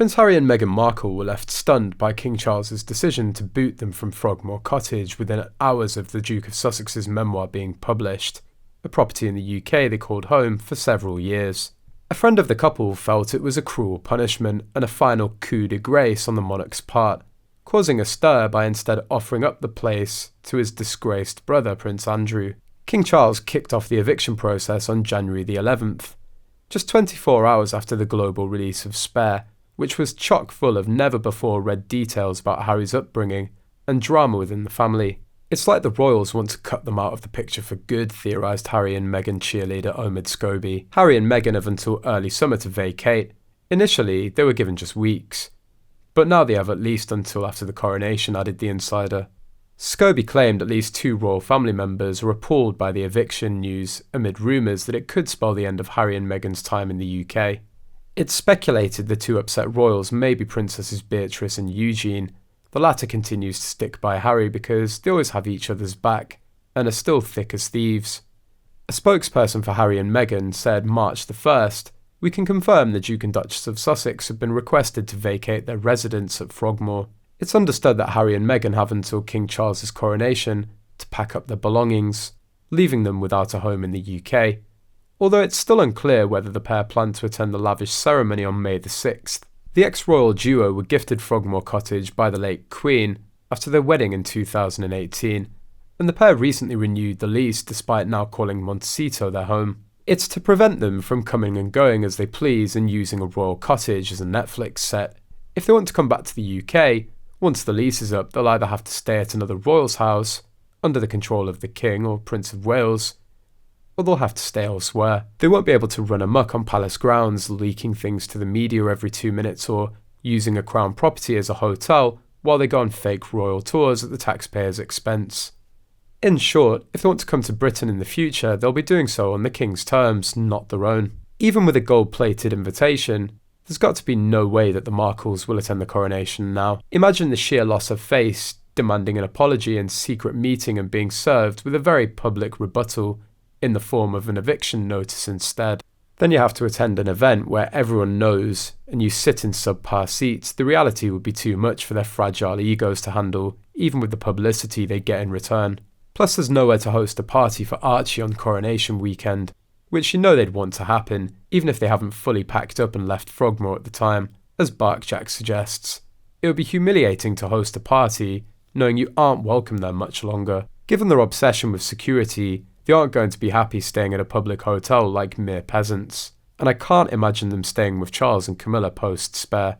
Prince Harry and Meghan Markle were left stunned by King Charles's decision to boot them from Frogmore Cottage within hours of the Duke of Sussex's memoir being published, a property in the UK they called home for several years. A friend of the couple felt it was a cruel punishment and a final coup de grâce on the monarch's part, causing a stir by instead offering up the place to his disgraced brother Prince Andrew. King Charles kicked off the eviction process on January the 11th, just 24 hours after the global release of Spare, which was chock full of never-before-read details about Harry's upbringing and drama within the family. It's like the royals want to cut them out of the picture for good, theorised Harry and Meghan cheerleader Omid Scobie. Harry and Meghan have until early summer to vacate. Initially, they were given just weeks, but now they have at least until after the coronation, added the insider. Scobie claimed at least 2 royal family members are appalled by the eviction news amid rumours that it could spell the end of Harry and Meghan's time in the UK. It's speculated the 2 upset royals may be Princesses Beatrice and Eugene. The latter continues to stick by Harry because they always have each other's back and are still thick as thieves. A spokesperson for Harry and Meghan said March the 1st, "We can confirm the Duke and Duchess of Sussex have been requested to vacate their residence at Frogmore. It's understood that Harry and Meghan have until King Charles's coronation to pack up their belongings, leaving them without a home in the UK, although it's still unclear whether the pair plan to attend the lavish ceremony on May the 6th. The ex-royal duo were gifted Frogmore Cottage by the late Queen after their wedding in 2018, and the pair recently renewed the lease despite now calling Montecito their home. It's to prevent them from coming and going as they please and using a royal cottage as a Netflix set. If they want to come back to the UK, once the lease is up, they'll either have to stay at another royal's house, under the control of the King or Prince of Wales, or they'll have to stay elsewhere. They won't be able to run amok on palace grounds, leaking things to the media every 2 minutes or using a crown property as a hotel while they go on fake royal tours at the taxpayers' expense. In short, if they want to come to Britain in the future, they'll be doing so on the King's terms, not their own. Even with a gold-plated invitation, there's got to be no way that the Markles will attend the coronation now. Imagine the sheer loss of face, demanding an apology and secret meeting and being served with a very public rebuttal in the form of an eviction notice instead. Then you have to attend an event where everyone knows and you sit in subpar seats. The reality would be too much for their fragile egos to handle, even with the publicity they get in return. Plus there's nowhere to host a party for Archie on coronation weekend, which you know they'd want to happen, even if they haven't fully packed up and left Frogmore at the time, as Barkjack suggests. It would be humiliating to host a party knowing you aren't welcome there much longer. Given their obsession with security, they aren't going to be happy staying at a public hotel like mere peasants, and I can't imagine them staying with Charles and Camilla post-Spare.